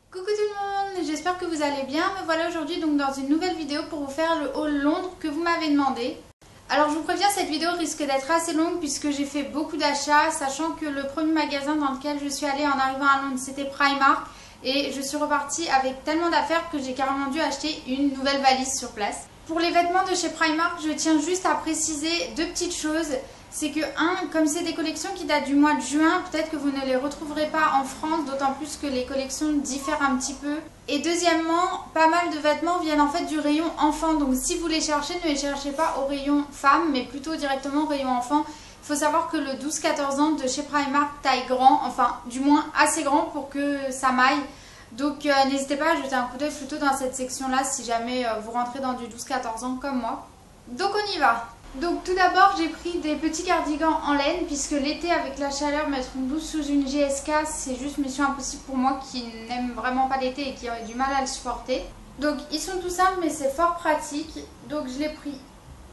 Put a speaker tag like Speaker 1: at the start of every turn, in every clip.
Speaker 1: Coucou tout le monde, j'espère que vous allez bien. Me voilà aujourd'hui donc dans une nouvelle vidéo pour vous faire le haul Londres que vous m'avez demandé. Alors je vous préviens, cette vidéo risque d'être assez longue puisque j'ai fait beaucoup d'achats, sachant que le premier magasin dans lequel je suis allée en arrivant à Londres c'était Primark et je suis repartie avec tellement d'affaires que j'ai carrément dû acheter une nouvelle valise sur place. Pour les vêtements de chez Primark, je tiens juste à préciser deux petites choses. C'est que, comme c'est des collections qui datent du mois de juin, peut-être que vous ne les retrouverez pas en France, d'autant plus que les collections diffèrent un petit peu. Et deuxièmement, pas mal de vêtements viennent en fait du rayon enfant, donc si vous les cherchez, ne les cherchez pas au rayon femmes, mais plutôt directement au rayon enfant. Il faut savoir que le 12-14 ans de chez Primark taille grand, enfin du moins assez grand pour que ça m'aille. Donc n'hésitez pas à jeter un coup d'œil plutôt dans cette section-là si jamais vous rentrez dans du 12-14 ans comme moi. Donc on y va! Donc tout d'abord j'ai pris des petits cardigans en laine puisque l'été avec la chaleur mettre une blouse sous une GSK c'est juste mission impossible pour moi qui n'aime vraiment pas l'été et qui aurait du mal à le supporter. Donc ils sont tout simples mais c'est fort pratique. Donc je l'ai pris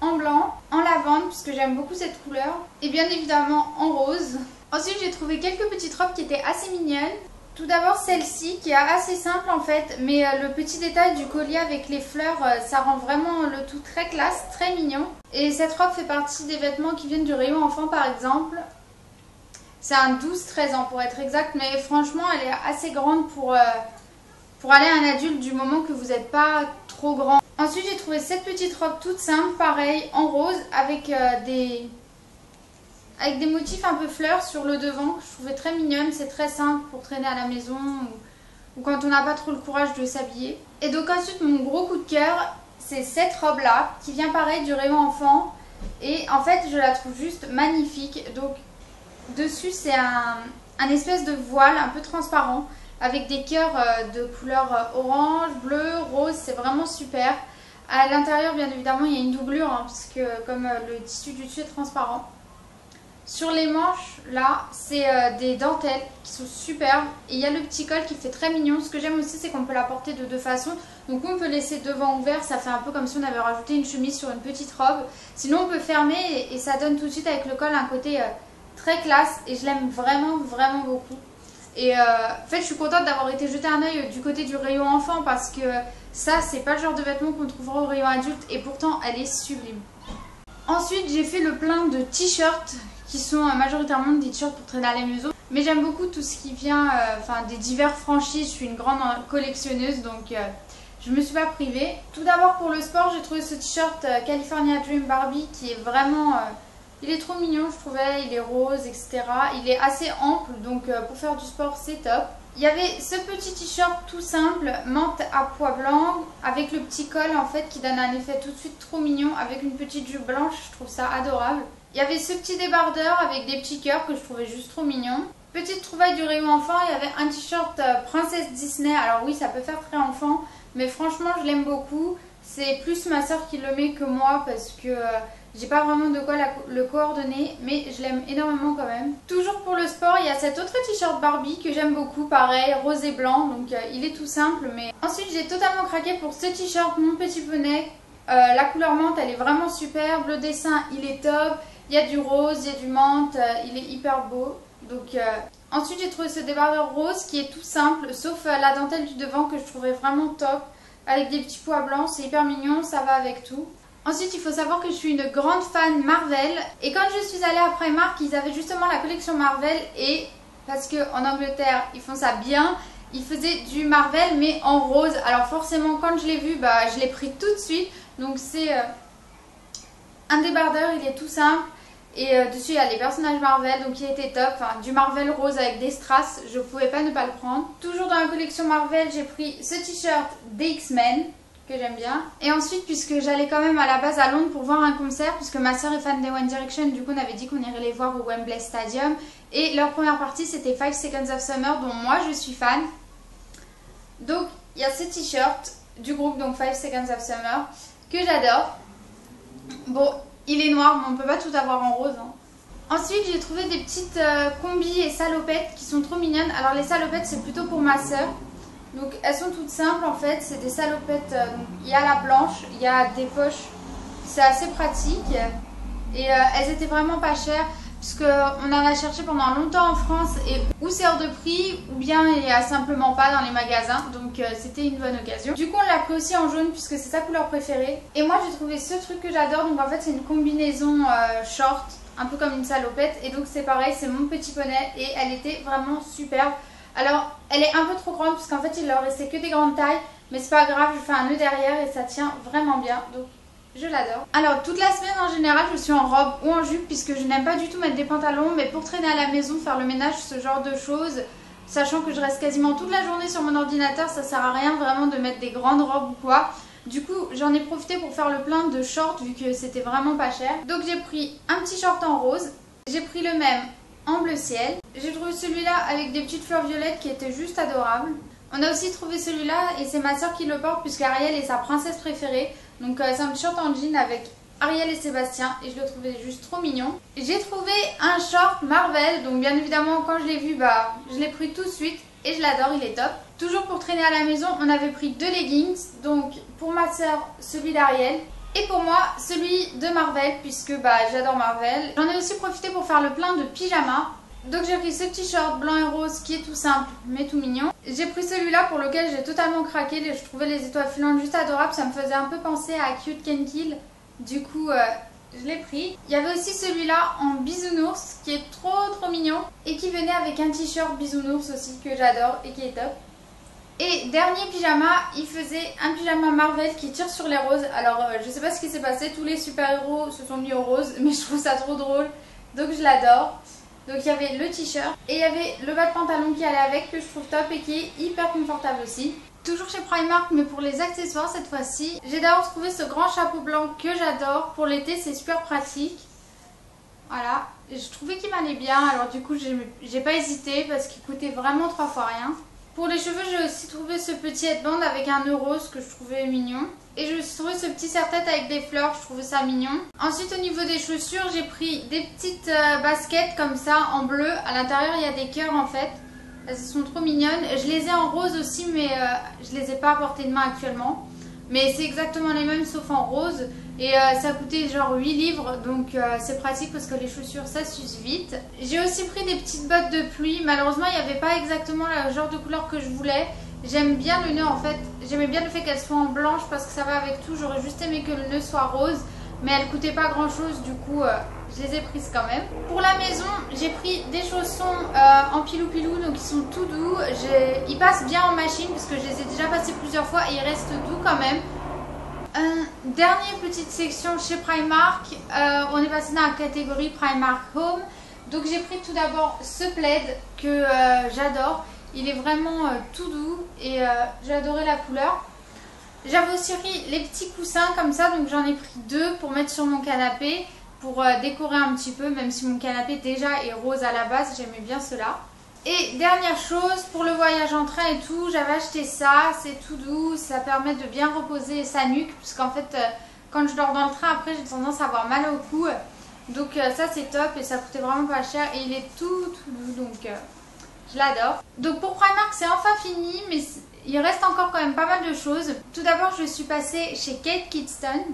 Speaker 1: en blanc, en lavande puisque j'aime beaucoup cette couleur et bien évidemment en rose. Ensuite j'ai trouvé quelques petites robes qui étaient assez mignonnes. Tout d'abord celle-ci qui est assez simple en fait, mais le petit détail du collier avec les fleurs, ça rend vraiment le tout très classe, très mignon. Et cette robe fait partie des vêtements qui viennent du rayon enfant par exemple. C'est un 12-13 ans pour être exact, mais franchement elle est assez grande pour aller à un adulte du moment que vous n'êtes pas trop grand. Ensuite j'ai trouvé cette petite robe toute simple, pareil, en rose, avec des motifs un peu fleurs sur le devant que je trouvais très mignonne. C'est très simple pour traîner à la maison ou quand on n'a pas trop le courage de s'habiller. Et donc ensuite mon gros coup de cœur c'est cette robe là qui vient pareil du rayon enfant et en fait je la trouve juste magnifique. Donc dessus c'est un espèce de voile un peu transparent avec des cœurs de couleur orange, bleu, rose, c'est vraiment super. À l'intérieur bien évidemment il y a une doublure puisque comme le tissu du dessus est transparent. Sur les manches, là, c'est des dentelles qui sont superbes. Et il y a le petit col qui fait très mignon. Ce que j'aime aussi, c'est qu'on peut la porter de deux façons. Donc on peut laisser devant ouvert, ça fait un peu comme si on avait rajouté une chemise sur une petite robe. Sinon on peut fermer et ça donne tout de suite avec le col un côté très classe. Et je l'aime vraiment, vraiment beaucoup. Et en fait, je suis contente d'avoir été jeter un œil du côté du rayon enfant parce que ça, c'est pas le genre de vêtements qu'on trouvera au rayon adulte. Et pourtant, elle est sublime. Ensuite, j'ai fait le plein de t-shirts qui sont majoritairement des t-shirts pour traîner à la maison. Mais j'aime beaucoup tout ce qui vient des divers franchises. Je suis une grande collectionneuse donc je me suis pas privée. Tout d'abord pour le sport, j'ai trouvé ce t-shirt California Dream Barbie qui est vraiment... il est trop mignon je trouvais, il est rose etc. Il est assez ample donc pour faire du sport c'est top. Il y avait ce petit t-shirt tout simple, menthe à pois blanc, avec le petit col en fait qui donne un effet tout de suite trop mignon avec une petite jupe blanche, je trouve ça adorable. Il y avait ce petit débardeur avec des petits cœurs que je trouvais juste trop mignon. Petite trouvaille du rayon enfant, il y avait un t-shirt princesse Disney, alors oui ça peut faire très enfant, mais franchement je l'aime beaucoup. C'est plus ma soeur qui le met que moi parce que... j'ai pas vraiment de quoi le coordonner, mais je l'aime énormément quand même. Toujours pour le sport, il y a cet autre t-shirt Barbie que j'aime beaucoup, pareil, rose et blanc, donc il est tout simple. Mais ensuite, j'ai totalement craqué pour ce t-shirt Mon Petit Poney. La couleur menthe, elle est vraiment superbe, le dessin, il est top. Il y a du rose, il y a du menthe, il est hyper beau. Donc ensuite, j'ai trouvé ce débardeur rose qui est tout simple, sauf la dentelle du devant que je trouvais vraiment top. Avec des petits pois blancs, c'est hyper mignon, ça va avec tout. Ensuite, il faut savoir que je suis une grande fan Marvel et quand je suis allée à Primark, ils avaient justement la collection Marvel et parce qu'en Angleterre, ils font ça bien, ils faisaient du Marvel mais en rose. Alors forcément, quand je l'ai vu, je l'ai pris tout de suite. Donc c'est un débardeur, il est tout simple et dessus il y a les personnages Marvel, donc il était top. Enfin, du Marvel rose avec des strass, je pouvais pas ne pas le prendre. Toujours dans la collection Marvel, j'ai pris ce t-shirt des X-Men que j'aime bien. Et ensuite, puisque j'allais quand même à la base à Londres pour voir un concert, puisque ma soeur est fan des One Direction, du coup on avait dit qu'on irait les voir au Wembley Stadium. Et leur première partie c'était 5 Seconds of Summer, dont moi je suis fan. Donc il y a ce t-shirt du groupe, donc 5 Seconds of Summer, que j'adore. Bon, il est noir, mais on peut pas tout avoir en rose. Ensuite, j'ai trouvé des petites combis et salopettes qui sont trop mignonnes. Alors les salopettes c'est plutôt pour ma soeur. Donc elles sont toutes simples en fait, c'est des salopettes, donc, il y a la blanche, il y a des poches, c'est assez pratique et elles étaient vraiment pas chères. puisqu'on en a cherché pendant longtemps en France et ou c'est hors de prix ou bien il n'y a simplement pas dans les magasins, donc c'était une bonne occasion. Du coup on l'a pris aussi en jaune puisque c'est sa couleur préférée. Et moi j'ai trouvé ce truc que j'adore, donc en fait c'est une combinaison short, un peu comme une salopette, et donc c'est pareil, c'est mon petit poney et elle était vraiment superbe. Alors elle est un peu trop grande parce qu'en fait il leur restait que des grandes tailles, mais c'est pas grave, je fais un nœud derrière et ça tient vraiment bien, donc je l'adore. Alors toute la semaine en général je suis en robe ou en jupe puisque je n'aime pas du tout mettre des pantalons, mais pour traîner à la maison, faire le ménage, ce genre de choses, sachant que je reste quasiment toute la journée sur mon ordinateur, ça sert à rien vraiment de mettre des grandes robes ou quoi. Du coup j'en ai profité pour faire le plein de shorts vu que c'était vraiment pas cher. Donc j'ai pris un petit short en rose, j'ai pris le même en bleu ciel, j'ai trouvé celui-là avec des petites fleurs violettes qui étaient juste adorables. On a aussi trouvé celui-là et c'est ma soeur qui le porte puisque Ariel est sa princesse préférée. Donc c'est un short en jean avec Ariel et Sébastien et je le trouvais juste trop mignon. J'ai trouvé un short Marvel, donc bien évidemment quand je l'ai vu, je l'ai pris tout de suite et je l'adore, il est top. Toujours pour traîner à la maison, on avait pris 2 leggings, donc pour ma soeur celui d'Ariel et pour moi celui de Marvel puisque j'adore Marvel. J'en ai aussi profité pour faire le plein de pyjamas. Donc j'ai pris ce petit short blanc et rose qui est tout simple mais tout mignon. J'ai pris celui-là pour lequel j'ai totalement craqué, je trouvais les étoiles filantes juste adorables, ça me faisait un peu penser à Cute Can Kill, du coup je l'ai pris. Il y avait aussi celui-là en bisounours qui est trop mignon et qui venait avec un t-shirt bisounours aussi que j'adore et qui est top. Et dernier pyjama, il faisait un pyjama Marvel qui tire sur les roses. Alors je sais pas ce qui s'est passé, tous les super-héros se sont mis au rose, mais je trouve ça trop drôle, donc je l'adore. Donc il y avait le t-shirt et il y avait le bas de pantalon qui allait avec que je trouve top et qui est hyper confortable aussi. Toujours chez Primark mais pour les accessoires cette fois-ci. J'ai d'abord trouvé ce grand chapeau blanc que j'adore. Pour l'été c'est super pratique. Voilà, je trouvais qu'il m'allait bien, alors du coup j'ai pas hésité parce qu'il coûtait vraiment 3 fois rien. Pour les cheveux j'ai aussi trouvé ce petit headband avec un nœud rose que je trouvais mignon. Et je me suis trouvé ce petit serre-tête avec des fleurs, je trouvais ça mignon. Ensuite au niveau des chaussures, j'ai pris des petites baskets comme ça en bleu. À l'intérieur il y a des cœurs en fait. Elles sont trop mignonnes. Je les ai en rose aussi mais je les ai pas à portée de main actuellement. Mais c'est exactement les mêmes sauf en rose. Et ça coûtait genre 8 livres donc c'est pratique parce que les chaussures ça s'use vite. J'ai aussi pris des petites bottes de pluie. Malheureusement il n'y avait pas exactement le genre de couleur que je voulais. J'aime bien le nœud en fait, j'aimais bien le fait qu'elle soit en blanche parce que ça va avec tout. J'aurais juste aimé que le nœud soit rose, mais elle coûtait pas grand chose, du coup je les ai prises quand même. Pour la maison, j'ai pris des chaussons en pilou-pilou, donc ils sont tout doux. Ils passent bien en machine parce que je les ai déjà passés plusieurs fois et ils restent doux quand même. Dernière petite section chez Primark, on est passé dans la catégorie Primark Home. Donc j'ai pris tout d'abord ce plaid que j'adore. Il est vraiment tout doux et j'ai adoré la couleur. J'avais aussi pris les petits coussins comme ça, donc j'en ai pris 2 pour mettre sur mon canapé, pour décorer un petit peu, même si mon canapé déjà est rose à la base, j'aimais bien cela. Et dernière chose, pour le voyage en train et tout, j'avais acheté ça, c'est tout doux, ça permet de bien reposer sa nuque, puisqu'en fait quand je dors dans le train, après j'ai tendance à avoir mal au cou. Donc ça c'est top et ça coûtait vraiment pas cher et il est tout doux, donc je l'adore. Donc pour Primark c'est enfin fini, mais il reste encore quand même pas mal de choses. Tout d'abord je suis passée chez Kate Kidston.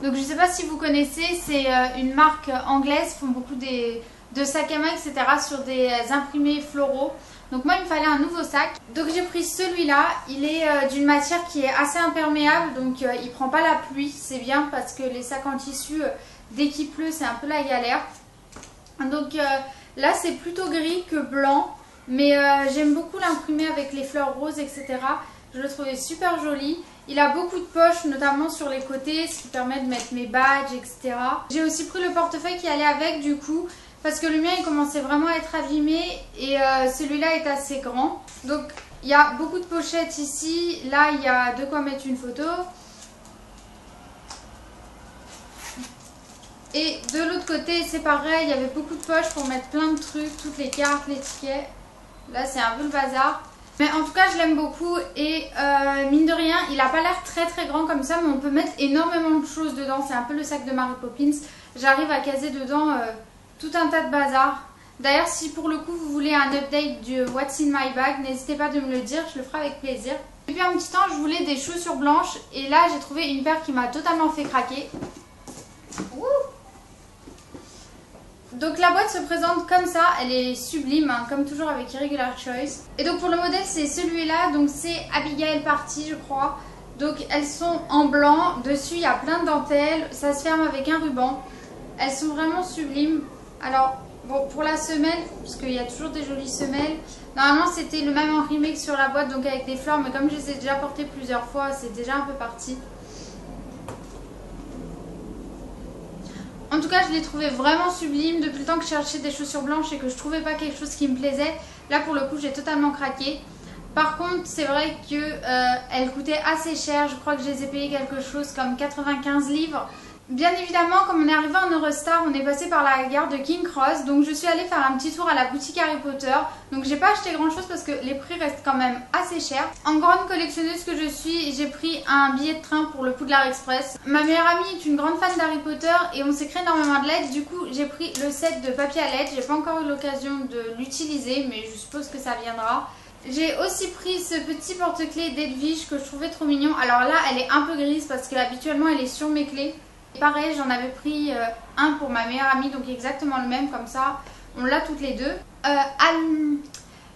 Speaker 1: Donc je sais pas si vous connaissez, c'est une marque anglaise, ils font beaucoup de sacs à main etc. sur des imprimés floraux. Donc moi il me fallait un nouveau sac. Donc j'ai pris celui-là, il est d'une matière qui est assez imperméable, donc il prend pas la pluie. C'est bien parce que les sacs en tissu, dès qu'il pleut c'est un peu la galère. Donc là c'est plutôt gris que blanc. Mais j'aime beaucoup l'imprimer avec les fleurs roses, etc. Je le trouvais super joli. Il a beaucoup de poches, notamment sur les côtés, ce qui permet de mettre mes badges, etc. J'ai aussi pris le portefeuille qui allait avec, du coup, parce que le mien, il commençait vraiment à être abîmé. Et celui-là est assez grand. Donc, il y a beaucoup de pochettes ici. Là, il y a de quoi mettre une photo. Et de l'autre côté, c'est pareil. Il y avait beaucoup de poches pour mettre plein de trucs, toutes les cartes, les tickets. Là c'est un peu le bazar. Mais en tout cas je l'aime beaucoup et mine de rien il n'a pas l'air très grand comme ça, mais on peut mettre énormément de choses dedans. C'est un peu le sac de Mary Poppins. J'arrive à caser dedans tout un tas de bazar. D'ailleurs si pour le coup vous voulez un update du What's in my bag, n'hésitez pas de me le dire, je le ferai avec plaisir. Depuis un petit temps je voulais des chaussures blanches et là j'ai trouvé une paire qui m'a totalement fait craquer. Ouh, Donc la boîte se présente comme ça, elle est sublime, hein, comme toujours avec Irregular Choice. Et donc pour le modèle c'est celui-là, donc c'est Abigail Party je crois. Donc elles sont en blanc, dessus il y a plein de dentelles, ça se ferme avec un ruban. Elles sont vraiment sublimes. Alors bon, pour la semelle, parce qu'il y a toujours des jolies semelles, normalement c'était le même en remake sur la boîte, donc avec des fleurs, mais comme je les ai déjà portées plusieurs fois, c'est déjà un peu parti. En tout cas, je les trouvais vraiment sublimes. Depuis le temps que je cherchais des chaussures blanches et que je trouvais pas quelque chose qui me plaisait, là pour le coup j'ai totalement craqué. Par contre, c'est vrai qu'elles coûtaient assez cher. Je crois que je les ai payées quelque chose comme 95 livres. Bien évidemment, comme on est arrivé en Eurostar, on est passé par la gare de King Cross. Donc je suis allée faire un petit tour à la boutique Harry Potter. Donc j'ai pas acheté grand chose parce que les prix restent quand même assez chers. En grande collectionneuse que je suis, j'ai pris un billet de train pour le Poudlard Express. Ma meilleure amie est une grande fan d'Harry Potter et on s'est créé énormément de lettres. Du coup j'ai pris le set de papier à lettres. J'ai pas encore eu l'occasion de l'utiliser, mais je suppose que ça viendra. J'ai aussi pris ce petit porte-clés d'Edwige que je trouvais trop mignon. Alors là elle est un peu grise parce que habituellement elle est sur mes clés. Pareil, j'en avais pris un pour ma meilleure amie, donc exactement le même, comme ça on l'a toutes les deux.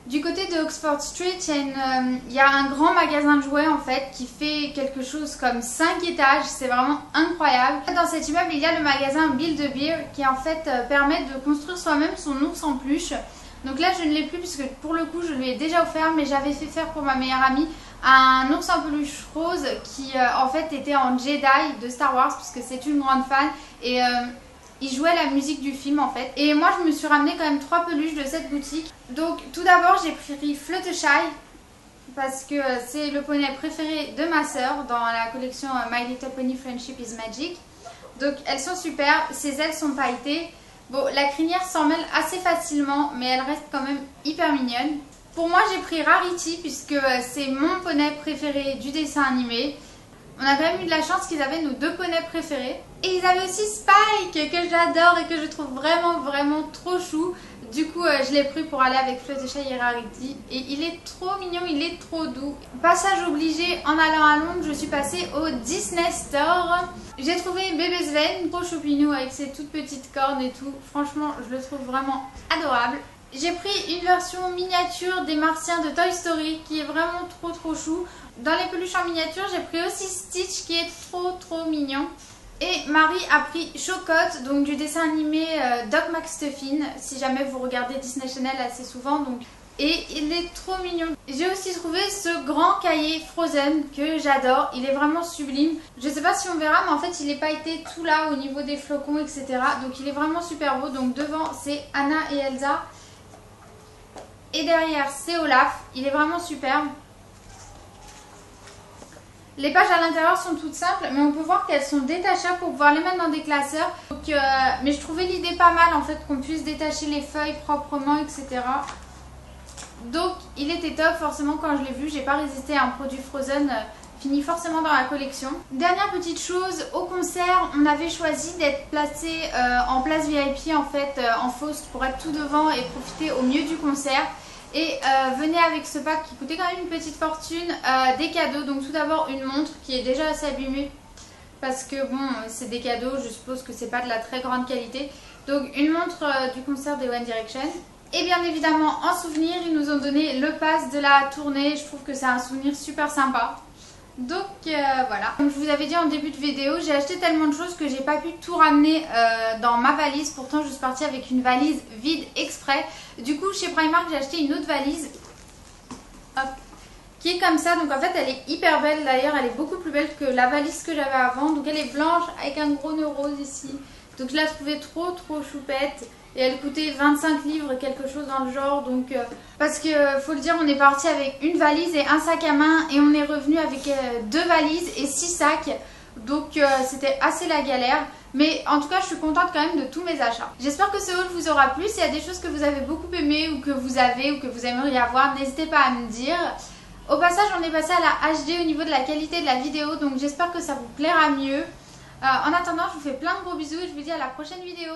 Speaker 1: Du côté de Oxford Street, il y a un grand magasin de jouets en fait qui fait quelque chose comme 5 étages, c'est vraiment incroyable. Dans cet immeuble il y a le magasin Build-A-Bear qui en fait permet de construire soi-même son ours en peluche. Donc là je ne l'ai plus puisque pour le coup je lui ai déjà offert, mais j'avais fait faire pour ma meilleure amie un ours en peluche rose qui en fait était en Jedi de Star Wars puisque c'est une grande fan et il jouait la musique du film en fait. Et moi je me suis ramené quand même 3 peluches de cette boutique. Donc tout d'abord j'ai pris Fluttershy parce que c'est le poney préféré de ma soeur dans la collection My Little Pony Friendship is Magic. Donc elles sont super, ses ailes sont pailletées. Bon, la crinière s'en mêle assez facilement, mais elle reste quand même hyper mignonne. Pour moi, j'ai pris Rarity, puisque c'est mon poney préféré du dessin animé. On a quand même eu de la chance qu'ils avaient nos 2 poneys préférés. Et ils avaient aussi Spike, que j'adore et que je trouve vraiment trop chou. Du coup, je l'ai pris pour aller avec Fluttershy et Rarity. Et il est trop mignon, il est trop doux. Passage obligé, en allant à Londres, je suis passée au Disney Store. J'ai trouvé bébé Sven, trop choupinou avec ses toutes petites cornes et tout. Franchement, je le trouve vraiment adorable. J'ai pris une version miniature des Martiens de Toy Story qui est vraiment trop chou. Dans les peluches en miniature, j'ai pris aussi Stitch qui est trop mignon. Et Marie a pris Chocotte, donc du dessin animé Doc McStuffin, si jamais vous regardez Disney Channel assez souvent. Donc. Et il est trop mignon. J'ai aussi trouvé ce grand cahier Frozen que j'adore. Il est vraiment sublime. Je sais pas si on verra, mais en fait il est pailleté tout là au niveau des flocons, etc. Donc il est vraiment super beau. Donc devant c'est Anna et Elsa. Et derrière c'est Olaf. Il est vraiment superbe. Les pages à l'intérieur sont toutes simples, mais on peut voir qu'elles sont détachables pour pouvoir les mettre dans des classeurs. Donc, mais je trouvais l'idée pas mal en fait qu'on puisse détacher les feuilles proprement, etc. Donc il était top, forcément quand je l'ai vu, j'ai pas résisté à un produit Frozen fini forcément dans la collection. Dernière petite chose, au concert on avait choisi d'être placé en place VIP en fait, en Faust pour être tout devant et profiter au mieux du concert. Et venez avec ce pack qui coûtait quand même une petite fortune, des cadeaux. Donc tout d'abord une montre qui est déjà assez abîmée parce que bon c'est des cadeaux, je suppose que c'est pas de la très grande qualité. Donc une montre du concert des One Direction. Et bien évidemment en souvenir ils nous ont donné le pass de la tournée. Je trouve que c'est un souvenir super sympa. Donc voilà, comme je vous avais dit en début de vidéo, j'ai acheté tellement de choses que j'ai pas pu tout ramener dans ma valise. Pourtant je suis partie avec une valise vide exprès. Du coup chez Primark j'ai acheté une autre valise, hop, qui est comme ça. Donc en fait elle est hyper belle, d'ailleurs elle est beaucoup plus belle que la valise que j'avais avant. Donc elle est blanche avec un gros nœud rose ici. Donc je la trouvais trop choupette. Et elle coûtait 25 livres, quelque chose dans le genre. Donc parce que faut le dire, on est parti avec une valise et un sac à main. Et on est revenu avec 2 valises et 6 sacs. Donc c'était assez la galère. Mais en tout cas je suis contente quand même de tous mes achats. J'espère que ce haul vous aura plu. S'il y a des choses que vous avez beaucoup aimées ou que vous avez ou que vous aimeriez avoir, n'hésitez pas à me dire. Au passage on est passé à la HD au niveau de la qualité de la vidéo. Donc j'espère que ça vous plaira mieux. En attendant je vous fais plein de gros bisous et je vous dis à la prochaine vidéo.